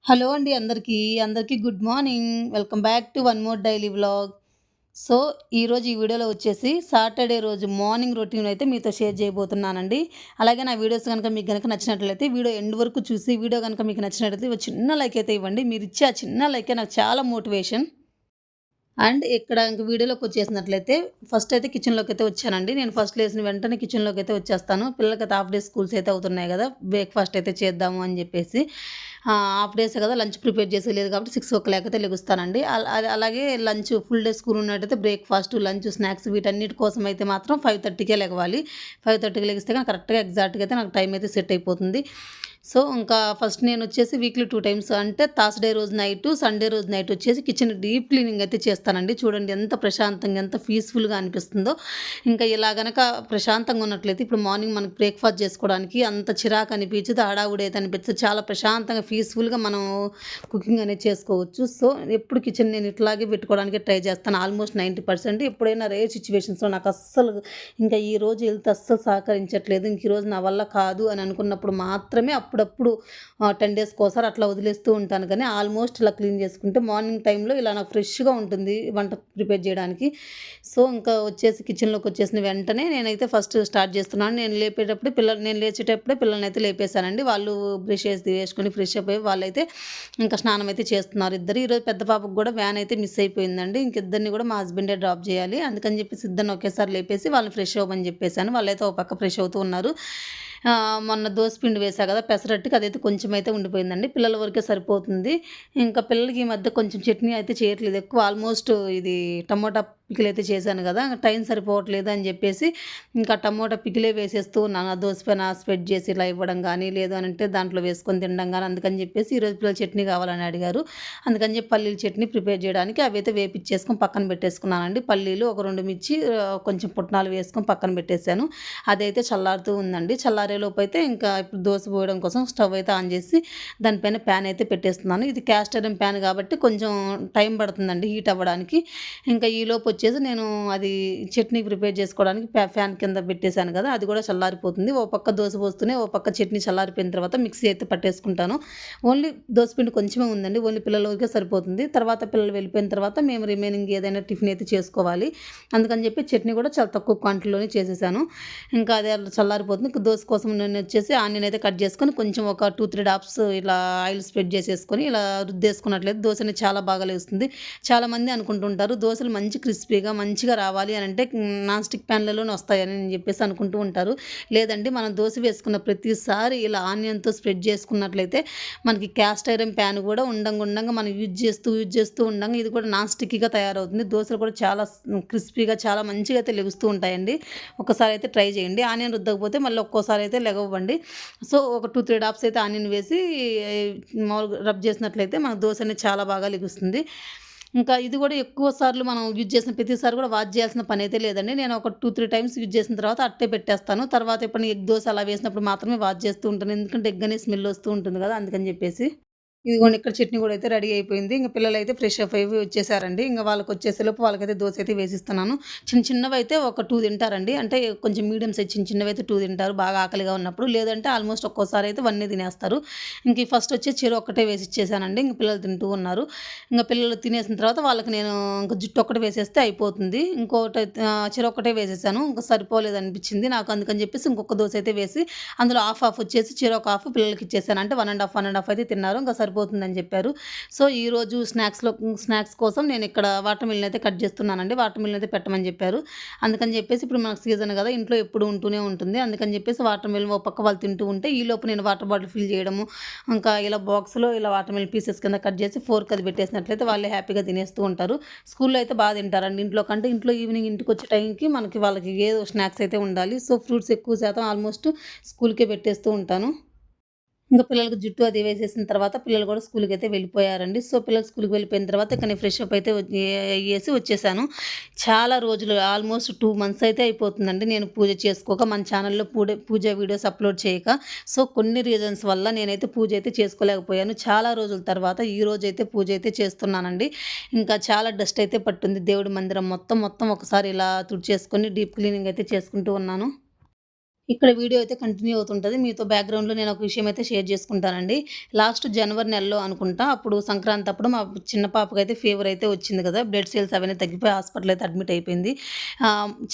Hello అండి అందరికీ good morning. Welcome back to one more daily vlog. So, ఈరోజు ఈ వీడియోలో వచ్చేసి సాటర్డే రోజు మార్నింగ్ రొటీన్ అయితే మీతో షేర్ చేయబోతున్నానండి. అలాగే నా వీడియోస్ గనుక మీకు గనుక నచ్చినట్లయితే వీడియో ఎండ్ వరకు చూసి వీడియో గనుక మీకు నచ్చినట్లయితే ఒక చిన్న లైక్ అయితే ఇవ్వండి. మీరిచ్చే ఆ చిన్న లైకే నాకు చాలా మోటివేషన్. అండ్ ఇక్కడ ఇంక వీడియోలోకొచ్చేసినట్లయితే ఫస్ట్ అయితే కిచెన్‌లోకైతే వచ్చానండి. నేను ఫస్ట్ లేసిన వెంటనే కిచెన్‌లోకైతే వచ్చేస్తాను. పిల్లలకైతే హాఫ్ డే స్కూల్స్ అయితే అవుతున్నాయి గదా! బ్రేక్‌ఫాస్ట్ అయితే చేద్దాము అని జెప్పేసి. హాఫ్ డేసే కదా! లంచ్ ప్రిపేర్ చేసేది లేదు కాబట్టి 6:00 అయితే లెగుస్తానండి. అలాగే లంచ్ ఫుల్ డే స్కూల్ ఉన్నట్టయితే బ్రేక్‌ఫాస్ట్, లంచ్, స్నాక్స్ వీటన్నిటి కోసం అయితే మాత్రం 5:30కే లెగవాలి. 5:30కి లెగిస్తే గనక కరెక్ట్‌గా ఎగ్జాక్ట్‌గా అయితే నాకు టైం అయితే సెట్ అయిపోతుంది. సో, ఇంకా ఫస్ట్ నేనొచ్చేసి వీక్లీ 2 టైమ్స్ అంటే థర్స్‌డే రోజు నైటు, సండే రోజు నైట్ వచ్చేసి కిచెన్ డీప్ క్లీనింగ్ అయితే చేస్తానండి. చూడండి ఎంత ప్రశాంతంగా, ఎంత పీస్‌ఫుల్‌గా అనిపిస్తుందో. ఇంకా ఇలా గనక ప్రశాంతంగా ఉన్నట్లయితే ఇప్పుడు మార్నింగ్ మనకు బ్రేక్‌ఫాస్ట్ చేసుకోవడానికి అంత చిరాకు అనిపించదు, హడావుడి అయితే అనిపించదు. చాలా ప్రశాంతంగా, పీస్‌ఫుల్‌గా మనం కుకింగ్ అనేది చేసుకోవచ్చు. సో, ఎప్పుడు కిచెన్ నేను ఇట్లాగే పెట్టుకోవడానికే ట్రై చేస్తాను. ఆల్మోస్ట్ 90% ఎప్పుడైనా రేర్ సిట్యుయేషన్స్‌లో నాకు అస్సలు ఇంకా ఈరోజు హెల్త్ అస్సలు సహకరించట్లేదు. ఇంక ఈరోజు నా వల్ల కాదు అని అనుకున్నప్పుడు మాత్రమే అప్పుడప్పుడు 10 డేస్‌కోసారి అట్లా వదిలేస్తూ ఉంటాను కానీ ఆల్మోస్ట్ ఇలా క్లీన్ చేసుకుంటే మార్నింగ్ టైంలో ఇలా నాకు ఫ్రెష్‌గా ఉంటుంది వంట ప్రిపేర్ చేయడానికి. సో, ఇంకా వచ్చేసి కిచెన్‌లోకి వచ్చేసిన వెంటనే నేనైతే ఫస్ట్ స్టార్ట్ చేస్తున్నాను. నేను లేచేటప్పుడే పిల్లలనైతే లేపేశానండి. వాళ్ళు బ్రష్ వేసుకొని ఫ్రెష్ అప్ అయ్యి వాళ్ళైతే ఇంకా స్నానం అయితే చేస్తున్నారు ఇద్దరు. ఈరోజు పెద్ద పాపకు కూడా వ్యాన్ అయితే మిస్ అయిపోయిందండి. ఇంక ఇద్దరిని కూడా మా హస్బెండే డ్రాప్ చేయాలి. అందుకని చెప్పేసి ఇద్దరిని ఒకేసారి లేపేసి వాళ్ళని ఫ్రెష్ అవ్వమని చెప్పేసాను. వాళ్ళైతే ఒక పక్క ఫ్రెష్ అవుతూ ఉన్నారు. మొన్న దోస పిండి వేశా కదా! పెసరట్టుకి అదైతే కొంచెమైతే ఉండిపోయిందండి. పిల్లల వరకే సరిపోతుంది. ఇంకా పిల్లలకి ఈ మధ్య కొంచెం చట్నీ అయితే చేయట్లేదు ఎక్కువ. ఆల్మోస్ట్ ఇది టమోటా పికిల్ అయితే చేశాను కదా! టైం సరిపోవట్లేదు అని చెప్పేసి ఇంకా టమోటా పికిలే వేసేస్తూ ఉన్నాను. ఆ దోస పైన స్ప్రెడ్ చేసి ఇలా ఇవ్వడం గానీ, లేదు అనంటే దాంట్లో వేసుకొని తినడం గానీ, అందుకని చెప్పేసి ఈరోజు పిల్లలు చట్నీ కావాలని అడిగారు. అందుకని చెప్పి పల్లీల చట్నీ ప్రిపేర్ చేయడానికి అవైతే వేపిచ్చేసుకొని పక్కన పెట్టేసుకున్నానండి. పల్లీలు, ఒక 2 మిర్చి, కొంచెం పుట్నాలు వేసుకొని పక్కన పెట్టేసాను. అదైతే చల్లారుతూ ఉందండి. చల్లారేలోపైతే ఇంకా ఇప్పుడు దోస పోయడం కోసం స్టవ్ అయితే ఆన్ చేసి దానిపైన ప్యాన్ అయితే పెట్టేస్తున్నాను. ఇది క్యాస్ట్ ఐరన్ ప్యాన్ కాబట్టి కొంచెం టైం పడుతుందండి హీట్ అవ్వడానికి. ఇంకా ఈలోపు వచ్చేసి నేను అది చట్నీ ప్రిపేర్ చేసుకోవడానికి ఫ్యాన్ కింద పెట్టేసాను కదా! అది కూడా చల్లారిపోతుంది. ఓ పక్క దోస పోస్తూనే ఓ పక్క చట్నీ చల్లారిపోయిన తర్వాత మిక్సీ అయితే పట్టేసుకుంటాను. ఓన్లీ దోసపిండి కొంచెమే ఉందండి. ఓన్లీ పిల్లల వరకే సరిపోతుంది. తర్వాత పిల్లలు వెళ్ళిపోయిన తర్వాత మేము రిమైనింగ్ ఏదైనా టిఫిన్ అయితే చేసుకోవాలి. అందుకని చెప్పి చట్నీ కూడా చాలా తక్కువ క్వాంటిటీలోనే చేసేసాను. ఇంకా అది అలా చల్లారిపోతుంది. ఇంక దోస కోసం నేనొచ్చేసి ఆనియన్ అయితే కట్ చేసుకొని కొంచెం ఒక 2, 3 డాప్స్ ఇలా ఆయిల్ స్ప్రెడ్ చేసేసుకొని ఇలా రుద్దేసుకున్నట్లయితే దోస అనేది చాలా బాగా లేస్తుంది. చాలామంది అనుకుంటుంటారు దోసలు మంచి క్రిస్పీగా మంచిగా రావాలి అనంటే నాన్ స్టిక్ ప్యాన్‌లలోనే వస్తాయని చెప్పేసి అనుకుంటూ ఉంటారు. లేదండి, మనం దోస వేసుకున్న ప్రతిసారి ఇలా ఆనియన్‌తో స్ప్రెడ్ చేసుకున్నట్లయితే మనకి క్యాస్ట్ ఐరన్ ప్యాన్ కూడా ఉండంగా మనం యూజ్ చేస్తూ ఉండంగా ఇది కూడా నాన్ స్టిక్కీగా తయారవుతుంది. దోసలు కూడా చాలా క్రిస్పీగా చాలా మంచిగా అయితే లెగుస్తూ ఉంటాయండి. ఒకసారి అయితే ట్రై చేయండి. ఆనియన్ రుద్దకపోతే మళ్ళీ ఒక్కోసారి అయితే లెగవ్వండి. సో, ఒక 2, 3 డాప్స్ అయితే ఆనియన్ వేసి మామూలుగా రబ్ చేసినట్లయితే మన దోస అనేది చాలా బాగా లెగుస్తుంది. ఇంకా ఇది కూడా ఎక్కువ సార్లు మనం యూజ్ చేసిన ప్రతిసారి కూడా వాష్ చేయాల్సిన పనైతే లేదండి. నేను ఒక 2, 3 టైమ్స్ యూజ్ చేసిన తర్వాత అట్టే పెట్టేస్తాను. తర్వాత ఎప్పుడైనా ఎగ్ దోస అలా వేసినప్పుడు మాత్రమే వాష్ చేస్తూ ఉంటాను. ఎందుకంటే ఎగ్ అనేది స్మెల్ వస్తూ ఉంటుంది కదా! అందుకని చెప్పేసి. ఇదిగోండి ఇక్కడ చట్నీ గూడా అయితే రెడీ అయిపోయింది. ఇంక పిల్లలైతే ఫ్రెష్ అప్ అయ్యి వచ్చేసారండి. ఇంక వాళ్ళకొచ్చేసేలోపు వాళ్ళకైతే దోస అయితే వేసిస్తున్నాను. చిన్నవైతే ఒక 2 తింటారండి. అంటే కొంచెం మీడియం సైజ్ చిన్నవైతే 2 తింటారు బాగా ఆకలిగా ఉన్నప్పుడు. లేదంటే ఆల్మోస్ట్ ఒక్కోసారి అయితే 1 తినేస్తారు. ఇంక ఈ ఫస్ట్ వచ్చి ఒక్కటే వేసిచ్చేసానండి. ఇంక పిల్లలు తింటూ ఉన్నారు. ఇంక పిల్లలు తినేసిన తర్వాత వాళ్ళకి నేను ఇంక జుట్టు ఒక్కటి వేసేస్తే అయిపోతుంది. చెరొక్కటే వేసేసాను. ఇంక సరిపోలేదనిపించింది నాకు. అందుకని చెప్పేసి ఇంకొక దోస అయితే వేసి అందులో హాఫ్ వచ్చేసి చెరొక హాఫ్ పిల్లలకిచ్చేసాను. అంటే 1 ½ అయితే తిన్నారు. ఇంక సరిపోతుందని చెప్పారు. సో, ఈరోజు స్నాక్స్ కోసం నేనిక్కడ వాటర్ మిలన్ అయితే కట్ చేస్తున్నానండి. వాటర్ మిలన్ అయితే పెట్టమని చెప్పారు. అందుకని చెప్పేసి ఇప్పుడు మనకు సీజన్ కదా! ఇంట్లో ఎప్పుడు ఉంటూనే ఉంటుంది. అందుకని చెప్పేసి వాటర్ మిలన్ ఓ పక్క వాళ్ళు తింటూ ఉంటే ఈలోపు నేను వాటర్ బాటిల్ ఫిల్ చేయడము, ఇంకా ఇలా బాక్స్‌లో ఇలా వాటర్ మిలన్ పీసెస్ కింద కట్ చేసి ఫోర్క్ అది పెట్టేసినట్లయితే వాళ్ళే హ్యాపీగా తినేస్తూ ఉంటారు. స్కూల్‌లో అయితే తింటారండి. ఇంట్లో కంటే ఇంట్లో ఈవినింగ్ ఇంటికొచ్చే టైంకి వాళ్ళకి ఏదో స్నాక్స్ అయితే ఉండాలి. సో, ఫ్రూట్స్ ఎక్కువ శాతం ఆల్మోస్ట్ స్కూల్‌కే పెట్టేస్తూ ఉంటాను. ఇంక పిల్లలకి జుట్టు అది వేసేసిన తర్వాత పిల్లలు కూడా స్కూలుకైతే వెళ్ళిపోయారండి. సో, పిల్లలు స్కూలుకి వెళ్ళిపోయిన తర్వాత ఇక నేను ఫ్రెష్ అప్ అయితే అయ్యేసి వచ్చేసాను. చాలా రోజులు ఆల్మోస్ట్ 2 మంత్స్ అయితే అయిపోతుందండి నేను పూజ చేసుకోక, మన ఛానల్‌లో పూజ వీడియోస్ అప్‌లోడ్ చేయక. సో, కొన్ని రీజన్స్ వల్ల నేనైతే పూజ అయితే చేసుకోలేకపోయాను. చాలా రోజుల తర్వాత ఈరోజైతే పూజ అయితే చేస్తున్నానండి. ఇంకా చాలా డస్ట్ అయితే పట్టుంది. దేవుడి మందిరం మొత్తం ఒకసారి ఇలా తుడిచేసుకొని డీప్ క్లీనింగ్ అయితే చేసుకుంటూ ఉన్నాను. ఇక్కడ వీడియో అయితే కంటిన్యూ అవుతుంటది. మీతో బ్యాక్‌గ్రౌండ్‌లో నేను ఒక విషయం అయితే షేర్ చేసుకుంటానండి. లాస్ట్ జనవరి నెలలో అనుకుంటా, అప్పుడు సంక్రాంతి అప్పుడు మా చిన్న పాపకైతే ఫీవర్ అయితే వచ్చింది కదా! బ్లడ్ సెల్స్ అవన్నీ తగ్గిపోయి హాస్పిటల్ అయితే అడ్మిట్ అయిపోయింది.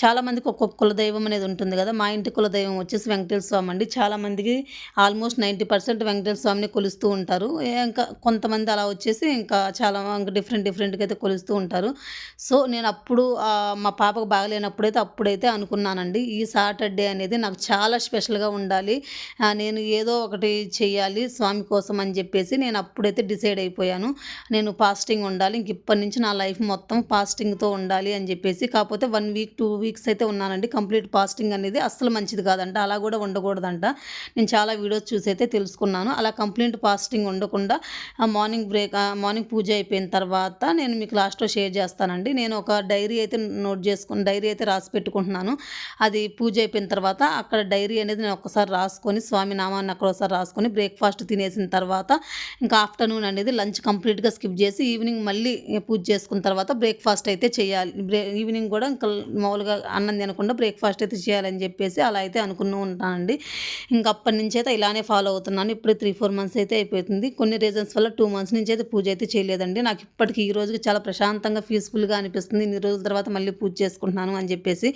చాలామందికి ఒక్కొక్క కులదైవం అనేది ఉంటుంది కదా! మా ఇంటి కులదైవం వచ్చేసి వెంకటేశ్వర స్వామి అండి. చాలామందికి ఆల్మోస్ట్ 90% వెంకటేశ్వర స్వామిని కొలుస్తూ ఉంటారు. ఇంకా కొంతమంది అలా వచ్చేసి ఇంకా చాలా ఇంకా డిఫరెంట్‌గా అయితే కొలుస్తూ ఉంటారు. సో, నేను అప్పుడు మా పాపకు బాగాలేనప్పుడైతే అప్పుడైతే అనుకున్నానండి. ఈ సాటర్‌డే అనేది నాకు చాలా స్పెషల్‌గా ఉండాలి. నేను ఏదో ఒకటి చెయ్యాలి స్వామి కోసం అని జెప్పేసి నేను అప్పుడైతే డిసైడ్ అయిపోయాను. నేను ఫాస్టింగ్ ఉండాలి. ఇంక ఇప్పటి నుంచి నా లైఫ్ మొత్తం ఫాస్టింగ్‌తో ఉండాలి అని జెప్పేసి. కాకపోతే 1 వీక్, 2 వీక్స్ అయితే ఉన్నానండి. కంప్లీట్ ఫాస్టింగ్ అనేది అస్సలు మంచిది కాదంట. అలా గూడా ఉండకూడదంట. నేను చాలా వీడియోస్ చూసి అయితే తెలుసుకున్నాను. అలా కంప్లీట్ ఫాస్టింగ్ ఉండకుండా మార్నింగ్ పూజ అయిపోయిన తర్వాత నేను మీకు లాస్ట్‌లో షేర్ చేస్తానండి. నేను ఒక డైరీ అయితే రాసి పెట్టుకుంటున్నాను. అది పూజ అయిపోయిన తర్వాత అక్కడ డైరీ అనేది నేను ఒక్కసారి రాసుకొని స్వామి నామాన్ని అక్కడ ఒకసారి రాసుకొని బ్రేక్‌ఫాస్ట్ తినేసిన తర్వాత ఇంకా ఆఫ్టర్‌నూన్ అనేది లంచ్ కంప్లీట్‌గా స్కిప్ చేసి ఈవినింగ్ మళ్ళీ పూజ చేసుకున్న తర్వాత బ్రేక్‌ఫాస్ట్ అయితే చేయాలి. ఈవినింగ్ కూడా ఇంకా మామూలుగా అన్నం తినకుండా బ్రేక్‌ఫాస్ట్ అయితే చేయాలని చెప్పేసి అలా అయితే అనుకుని ఉంటానండి. ఇంక అప్పటినుంచి అయితే ఇలానే ఫాలో అవుతున్నాను. ఇప్పుడే 3, 4 మంత్స్ అయితే అయిపోతుంది. కొన్ని రీజన్స్ వల్ల 2 మంత్స్ నుంచి అయితే పూజ అయితే చేయలేదండి. నాకు ఇప్పటికి ఈ రోజుకి చాలా ప్రశాంతంగా, పీస్‌ఫుల్‌గా అనిపిస్తుంది. ఇన్ని రోజుల తర్వాత మళ్ళీ పూజ చేసుకుంటున్నాను అని చెప్పేసి.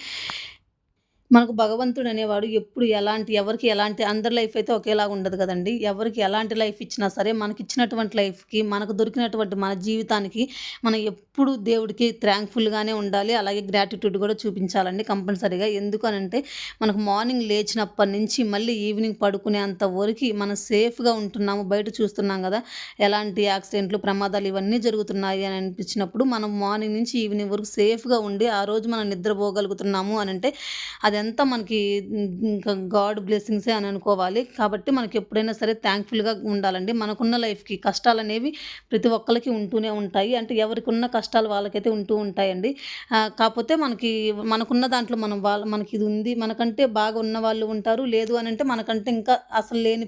మనకు భగవంతుడు అనేవాడు ఎప్పుడు ఎవరికి ఎలాంటి అందరి లైఫ్ అయితే ఒకేలాగా ఉండదు కదండీ. ఎవరికి ఎలాంటి లైఫ్ ఇచ్చినా సరే మనకిచ్చినటువంటి లైఫ్‌కి, మనకు దొరికినటువంటి మన జీవితానికి మనం ఎప్పుడు దేవుడికి థ్యాంక్‌ఫుల్‌గానే ఉండాలి. అలాగే గ్రాటిట్యూడ్ కూడా చూపించాలండి కంపల్సరీగా. ఎందుకు అనంటే మనకు మార్నింగ్ లేచినప్పటి నుంచి మళ్ళీ ఈవినింగ్ పడుకునేంత వరకి మనం సేఫ్‌గా ఉంటున్నాము. బయట చూస్తున్నాం గదా! ఎలాంటి యాక్సిడెంట్లు, ప్రమాదాలు ఇవన్నీ జరుగుతున్నాయి అని అనిపించినప్పుడు మనం మార్నింగ్ నుంచి ఈవినింగ్ వరకు సేఫ్‌గా ఉండి ఆ రోజు మనం నిద్రపోగలుగుతున్నాము అనంటే అదంతా మనకి ఇంకా గాడ్ బ్లెస్సింగ్సే అని అనుకోవాలి. కాబట్టి మనకి ఎప్పుడైనా సరే థ్యాంక్‌ఫుల్‌గా ఉండాలండి. మనకున్న లైఫ్‌కి కష్టాలనేవి ప్రతి ఒక్కళ్ళకి ఉంటూనే ఉంటాయి. అంటే ఎవరికున్న కష్టాలు వాళ్ళకైతే ఉంటూ ఉంటాయండి. కాపోతే మనకున్న దాంట్లో మనకిది ఉంది. మనకంటే బాగా ఉన్నవాళ్ళు ఉంటారు. లేదు అనంటే మనకంటే ఇంకా అసలు లేని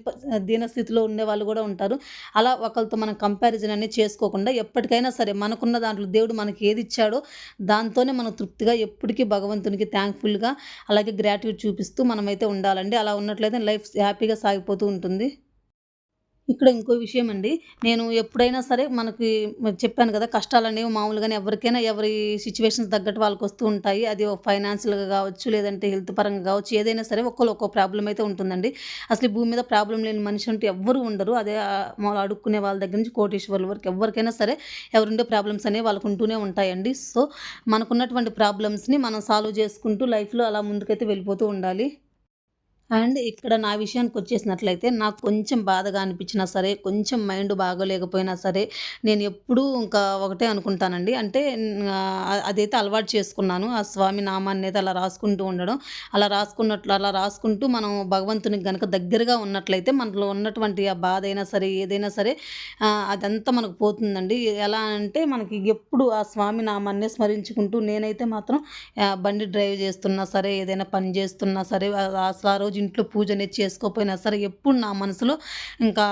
దీనస్థితిలో ఉండేవాళ్ళు గూడా ఉంటారు. అలా ఒకళ్ళతో మనం కంపారిజన్ అనేది చేసుకోకుండా ఎప్పటికైనా సరే మనకున్న దాంట్లో దేవుడు మనకి ఏదిచ్చాడో దాంతోనే మనం తృప్తిగా ఎప్పటికీ భగవంతునికి థ్యాంక్‌ఫుల్‌గా అలాగే గ్రాటిట్యూడ్ చూపిస్తూ మనమైతే ఉండాలండి. అలా ఉన్నట్లయితే లైఫ్ హ్యాపీగా సాగిపోతూ ఉంటుంది. ఇక్కడ ఇంకో విషయం అండి. నేను ఎప్పుడైనా సరే చెప్పాను కదా! కష్టాలనేవి మామూలుగానే ఎవరికైనా ఎవరి సిట్యుయేషన్స్ తగ్గట్టు వాళ్ళకొస్తూ ఉంటాయి. అది ఫైనాన్షియల్‌గా గావచ్చు, లేదంటే హెల్త్ పరంగా గావచ్చు, ఏదైనా సరే ఒక్కోళ్ళు ఒక్కో ప్రాబ్లమ్ అయితే ఉంటుందండి. అసలు ఈ భూమి మీద ప్రాబ్లమ్ లేని మనిషి అంటూ ఎవ్వరు ఉండరు. అదే మాములు అడుక్కునే వాళ్ళ దగ్గర నుంచి కోటీశ్వరుల వరకు ఎవ్వరికైనా సరే ఎవరుండే ప్రాబ్లమ్స్ అనేవి వాళ్ళకు ఉంటూనే ఉంటాయండి. సో, మనకున్నటువంటి ప్రాబ్లమ్స్‌ని మనం సాల్వ్ చేసుకుంటూ లైఫ్‌లో అలా ముందుకైతే వెళ్ళిపోతూ ఉండాలి. అండ్ ఇక్కడ నా విషయానికొచ్చేసినట్లయితే, నాకు కొంచెం బాధగా అనిపించినా సరే, కొంచెం మైండ్ బాగోలేకపోయినా సరే, నేను ఎప్పుడూ ఇంకా ఒకటే అనుకుంటానండి. అంటే అదైతే అలవాటు చేసుకున్నాను. ఆ స్వామి నామాన్నయితే అలా రాసుకుంటూ ఉండడం. అలా రాసుకుంటూ మనం భగవంతునికి గనక దగ్గరగా ఉన్నట్లయితే, మనలో ఉన్నటువంటి ఆ బాధైనా సరే, ఏదైనా సరే అదంతా మనకు పోతుందండి. ఎలా అంటే, మనకి ఎప్పుడు ఆ స్వామి నామాన్నే స్మరించుకుంటూ నేనైతే మాత్రం బండి డ్రైవ్ చేస్తున్నా సరే, ఏదైనా పని చేస్తున్నా సరే, అసలు ఆ రోజు ఇంట్లో పూజ అనేది చేసుకోకపోయినా సరే, ఎప్పుడు నా మనసులో ఇంకా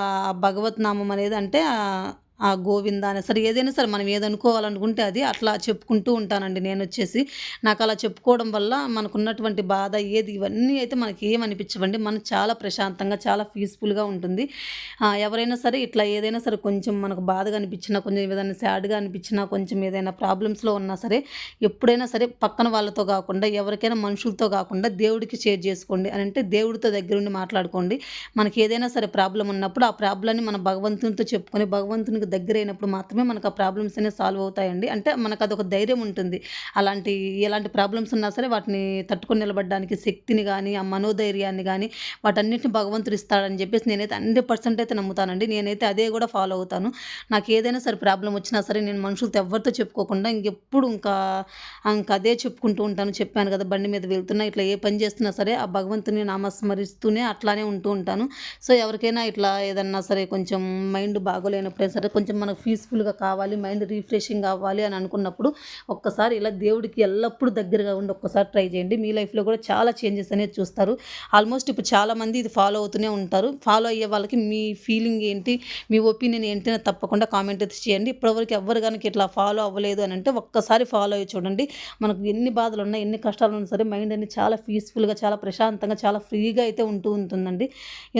భగవత్ నామం అనేది అంటే ఆ గోవింద అని సరే ఏదైనా సరే మనం ఏదనుకోవాలనుకుంటే అది అట్లా చెప్పుకుంటూ ఉంటానండి నేనొచ్చేసి. నాకలా చెప్పుకోవడం వల్ల మనకున్నటువంటి బాధ ఇవన్నీ అయితే మనకి ఏమనిపించవండి. మనం చాలా ప్రశాంతంగా, చాలా పీస్‌ఫుల్‌గా ఉంటుంది. ఎవరైనా సరే ఇట్లా ఏదైనా సరే కొంచెం మనకు బాధగా అనిపించినా, కొంచెం ఏదైనా సాడ్‌గా అనిపించినా, కొంచెం ఏదైనా ప్రాబ్లమ్స్‌లో ఉన్నా సరే, ఎప్పుడైనా సరే పక్కన వాళ్ళతో గాకుండా, ఎవరికైనా మనుషులతో గాకుండా దేవుడికి షేర్ చేసుకోండి. అనంటే దేవుడితో దగ్గరుండి మాట్లాడుకోండి. మనకేదైనా సరే ప్రాబ్లమ్ ఉన్నప్పుడు ఆ ప్రాబ్లమ్‌ని మన భగవంతునితో చెప్పుకొని, భగవంతునికి దగ్గరైనప్పుడు మాత్రమే మనకు ఆ ప్రాబ్లమ్స్ అనేవి సాల్వ్ అవుతాయండి. అంటే మనకదొక ధైర్యం ఉంటుంది. ఎలాంటి ప్రాబ్లమ్స్ ఉన్నా సరే వాటిని తట్టుకొని నిలబడడానికి శక్తిని గానీ, ఆ మనోధైర్యాన్ని గానీ, వాటన్నిటిని భగవంతుడు ఇస్తాడని జెప్పేసి నేనైతే 100% అయితే నమ్ముతానండి. నేనైతే అదే గూడా ఫాలో అవుతాను. నాకేదైనా సరే ప్రాబ్లమ్ వచ్చినా సరే నేను మనుషులతో ఎవ్వరితో చెప్పుకోకుండా ఇంకెప్పుడు ఇంకదే చెప్పుకుంటూ ఉంటాను. చెప్పాను గదా! బండి మీద వెళ్తున్నా, ఇట్లా ఏ పని చేస్తున్నా సరే ఆ భగవంతుని నామస్మరిస్తూనే అట్లానే ఉంటూ ఉంటాను. సో, ఎవరికైనా ఇట్లా ఏదన్నా సరే కొంచెం మైండ్ బాగోలేనప్పుడే సరే కొంచెం మనకు పీస్ఫుల్గా కావాలి, మైండ్ రిఫ్రెషింగ్ అవ్వాలి అని అనుకున్నప్పుడు ఒక్కసారి ఇలా దేవుడికి ఎల్లప్పుడూ దగ్గరగా ఉండి ఒక్కసారి ట్రై చేయండి. మీ లైఫ్లో కూడా చాలా చేంజెస్ అనేది చూస్తారు. ఆల్మోస్ట్ ఇప్పుడు చాలామంది ఇది ఫాలో అవుతూనే ఉంటారు. ఫాలో అయ్యే వాళ్ళకి మీ ఫీలింగ్ ఏంటి, మీ ఒపీనియన్ ఏంటి అని తప్పకుండా కామెంట్ అయితే చేయండి. ఇప్పటివరకు ఎవ్వరు కనుక ఇట్లా ఫాలో అవ్వలేదు అని అంటే ఒక్కసారి ఫాలో అయ్యి చూడండి. మనకు ఎన్ని బాధలు ఉన్నా, ఎన్ని కష్టాలు ఉన్నా సరే మైండ్ అనేది చాలా పీస్ఫుల్గా, చాలా ప్రశాంతంగా, చాలా ఫ్రీగా అయితే ఉంటుందండి.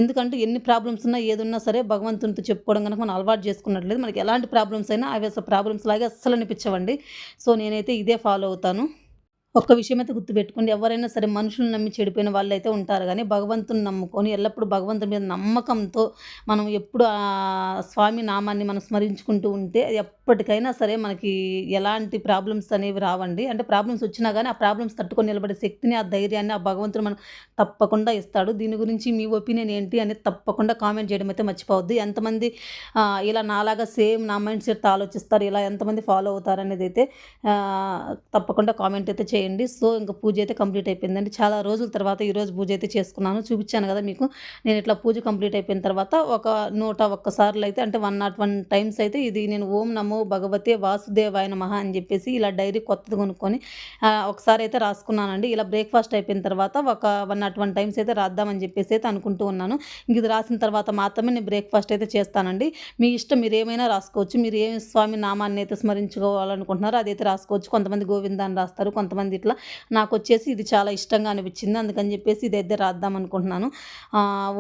ఎందుకంటే ఎన్ని ప్రాబ్లమ్స్ ఉన్నా, ఏదున్నా సరే భగవంతునితో చెప్పుకోవడం కనుక మనం అలవాటు చేసుకున్నట్లేదు, మనకి ఎలాంటి ప్రాబ్లమ్స్ అయినా అవి అసలు ప్రాబ్లమ్స్ లాగే అస్సలు అనిపించవండి. సో నేనైతే ఇదే ఫాలో అవుతాను. ఒక్క విషయం అయితే గుర్తుపెట్టుకోండి. ఎవరైనా సరే మనుషుల్ని నమ్మి చెడిపోయిన వాళ్ళైతే ఉంటారు గానీ, భగవంతుని నమ్ముకొని ఎల్లప్పుడూ భగవంతుని మీద నమ్మకంతో మనం ఎప్పుడు స్వామి నామాన్ని మనం స్మరించుకుంటూ ఉంటే ఎప్పటికైనా సరే మనకి ఎలాంటి ప్రాబ్లమ్స్ అనేవి రావండి. అంటే ప్రాబ్లమ్స్ వచ్చినా గానీ, ఆ ప్రాబ్లమ్స్ తట్టుకొని నిలబడే శక్తిని, ఆ ధైర్యాన్ని ఆ భగవంతుడు మనకు తప్పకుండా ఇస్తాడు. దీని గురించి మీ ఒపీనియన్ ఏంటి అనేది తప్పకుండా కామెంట్ చేయడం అయితే మర్చిపోవద్దు. ఎంతమంది ఇలా నాలాగా సేమ్ నా మైండ్ సెట్‌తో ఆలోచిస్తారు, ఇలా ఎంతమంది ఫాలో అవుతారనేదైతే తప్పకుండా కామెంట్ అయితే చేయండి. సో ఇంక పూజ అయితే కంప్లీట్ అయిపోయిందండి. చాలా రోజుల తర్వాత ఈరోజు పూజ అయితే చేసుకున్నాను. చూపించాను కదా మీకు. నేను ఇట్లా పూజ కంప్లీట్ అయిపోయిన తర్వాత ఒక 101 సార్లు అయితే, అంటే 101 టైమ్స్ అయితే ఇది నేను ఓం నమో భగవతే వాసుదేవాయ నమః అని చెప్పేసి ఇలా డైరీ కొత్తది కొనుక్కొని ఒకసారి అయితే రాసుకున్నానండి. ఇలా బ్రేక్ఫాస్ట్ అయిపోయిన తర్వాత ఒక 101 టైమ్స్ అయితే రాద్దామని చెప్పేసి అయితే అనుకుంటూ ఉన్నాను. ఇంక ఇది రాసిన తర్వాత మాత్రమే నేను బ్రేక్ఫాస్ట్ అయితే చేస్తానండి. మీ ఇష్టం, మీరు ఏమైనా రాసుకోవచ్చు. మీరు ఏ స్వామి నామాన్ని అయితే స్మరించుకోవాలనుకుంటున్నారో అదైతే రాసుకోవచ్చు. కొంతమంది గోవిందాన్ని రాస్తారు, కొంతమంది ఇట్లా. నాకొచ్చేసి ఇది చాలా ఇష్టంగా అనిపించింది, అందుకని చెప్పేసి ఇదైతే రాద్దాం అనుకుంటున్నాను.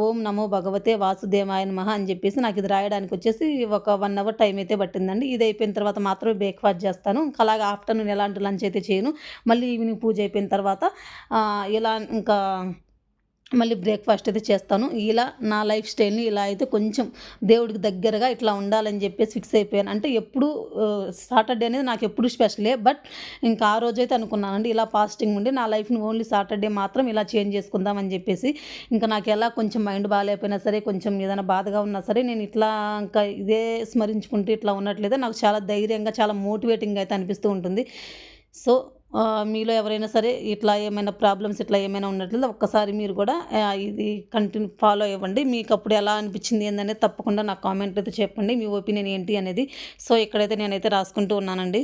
ఓం నమో భగవతే వాసుదేవాయ నమః అని చెప్పేసి నాకు ఇది రాయడానికి వచ్చేసి ఒక 1 అవర్ టైం అయితే పట్టిందండి. ఇది అయిపోయిన తర్వాత మాత్రమే బ్రేక్ఫాస్ట్ చేస్తాను. ఇంకా అలాగే ఆఫ్టర్నూన్ ఎలాంటి లంచ్ అయితే చేయను. మళ్ళీ ఈవినింగ్ పూజ అయిపోయిన తర్వాత ఇలా ఇంకా మళ్ళీ బ్రేక్ఫాస్ట్ అయితే చేస్తాను. ఇలా నా లైఫ్ స్టైల్‌ని ఇలా అయితే కొంచెం దేవుడికి దగ్గరగా ఇట్లా ఉండాలని చెప్పేసి ఫిక్స్ అయిపోయాను. అంటే ఎప్పుడు సాటర్డే అనేది నాకు ఎప్పుడు స్పెషలే. బట్ ఇంకా ఆ రోజైతే అనుకున్నానండి, ఇలా ఫాస్టింగ్ ఉండి నా లైఫ్‌ని ఓన్లీ సాటర్డే మాత్రం ఇలా చేంజ్ చేసుకుందాం అని చెప్పేసి. ఇంకా నాకు ఎలా కొంచెం మైండ్ బాగాలేకపోయినా సరే, కొంచెం ఏదైనా బాధగా ఉన్నా సరే, నేను ఇట్లా ఇంకా ఇదే స్మరించుకుంటూ ఇట్లా ఉన్నట్లయితే నాకు చాలా ధైర్యంగా, చాలా మోటివేటింగ్‌గా అయితే అనిపిస్తూ ఉంటుంది. సో మీలో ఎవరైనా సరే ఇట్లా ఏమైనా ప్రాబ్లమ్స్ ఇట్లా ఏమైనా ఉన్నట్లయితే ఒక్కసారి మీరు కూడా ఇది కంటిన్యూ ఫాలో అవ్వండి. మీకు అప్పుడు ఎలా అనిపించింది ఏందనేది తప్పకుండా నాకు కామెంట్ అయితే చెప్పండి. మీ ఒపీనియన్ ఏంటి అనేది. సో ఇక్కడైతే నేనైతే రాసుకుంటూ ఉన్నానండి.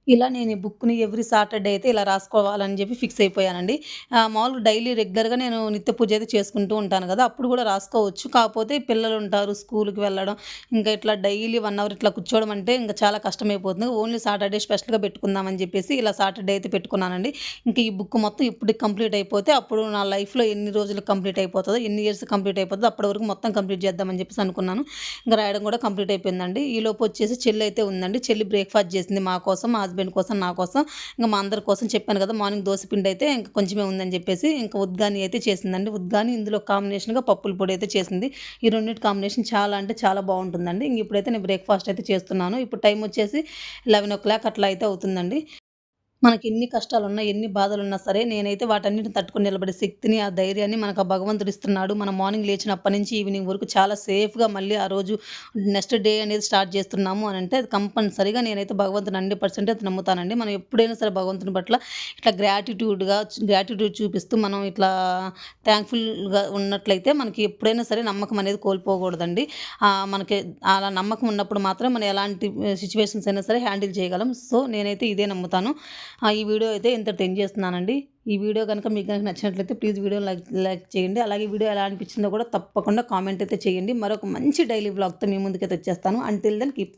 ఇలా నేను ఈ బుక్‌ని ఎవ్రీ సాటర్‌డే అయితే ఇలా రాసుకోవాలని చెప్పి ఫిక్స్ అయిపోయానండి. మామూలుగా డైలీ రెగ్యులర్‌గా నేను నిత్య పూజ అయితే చేసుకుంటూ ఉంటాను కదా! అప్పుడు కూడా రాసుకోవచ్చు. కాకపోతే పిల్లలుంటారు, స్కూల్‌కి వెళ్ళడం, ఇంకా ఇట్లా డైలీ 1 అవర్ ఇట్లా కూర్చోవడం అంటే ఇంకా చాలా కష్టమైపోతుంది. ఓన్లీ సాటర్‌డే స్పెషల్‌గా పెట్టుకుందామని చెప్పేసి ఇలా సాటర్‌డే అయితే పెట్టుకున్నానండి. ఇంకా ఈ బుక్ మొత్తం ఇప్పటికి కంప్లీట్ అయిపోతే అప్పుడు నా లైఫ్‌లో ఎన్ని రోజులు కంప్లీట్ అయిపోతదో, ఎన్ని ఇయర్స్ కంప్లీట్ అయిపోతదో అప్పటి వరకు మొత్తం కంప్లీట్ చేద్దామని చెప్పేసి అనుకున్నాను. ఇంకా రాయడం కూడా కంప్లీట్ అయిపోయిందండి. ఈలోపు వచ్చేసి చెల్లి అయితే ఉందండి. చెల్లి బ్రేక్‌ఫాస్ట్ చేసింది మా కోసం, మా హస్బెండ్ కోసం, నా కోసం, ఇంకా మా అందరి కోసం. చెప్పాను కదా మార్నింగ్ దోస పిండి అయితే ఇంకా కొంచెమే ఉందని చెప్పేసి ఇంకా ఉద్గాని అయితే చేసిందండి. ఉద్గాని ఇందులో కాంబినేషన్‌గా పప్పుల పొడి అయితే చేసింది. ఈ రెండిటి కాంబినేషన్ చాలా అంటే చాలా బాగుంటుందండి. ఇంక ఇప్పుడైతే నేను బ్రేక్‌ఫాస్ట్ అయితే చేస్తున్నాను. ఇప్పుడు టైం వచ్చేసి 11:00 అట్లా అయితే అవుతుందండి. మనకి ఎన్ని కష్టాలున్నా, ఎన్ని బాధలున్నా సరే, నేనైతే వాటన్నిటిని తట్టుకొని నిలబడే శక్తిని, ఆ ధైర్యాన్ని మనకు ఆ భగవంతుడు ఇస్తున్నాడు. మనం మార్నింగ్ లేచినప్పటి నుంచి ఈవినింగ్ వరకు చాలా సేఫ్‌గా మళ్ళీ ఆ రోజు నెక్స్ట్ డే అనేది స్టార్ట్ చేస్తున్నాము అనంటే, అది కంపల్సరీగా నేనైతే భగవంతుని 100% అయితే నమ్ముతానండి. మనం ఎప్పుడైనా సరే భగవంతుని పట్ల ఇట్లా గ్రాటిట్యూడ్ చూపిస్తూ మనం ఇట్లా థాంక్‌ఫుల్‌గా ఉన్నట్లయితే మనకి ఎప్పుడైనా సరే నమ్మకం అనేది కోల్పోకూడదండి. మనకి అలా నమ్మకం ఉన్నప్పుడు మాత్రం మనం ఎలాంటి సిట్యుయేషన్స్ అయినా సరే హ్యాండిల్ చేయగలం. సో, నేనైతే ఇదే నమ్ముతాను. ఈ వీడియో అయితే ఇంతటితో ఎండ్ చేస్తున్నానండి. ఈ వీడియో కనుక మీకు గనుక నచ్చినట్లయితే ప్లీజ్ వీడియోని లైక్ చేయండి. అలాగే వీడియో ఎలా అనిపించిందో కూడా తప్పకుండా కామెంట్ అయితే చేయండి. మరొక మంచి డైలీ వ్లాగ్‌తో మీ ముందుకైతే వచ్చేస్తాను. Until then keep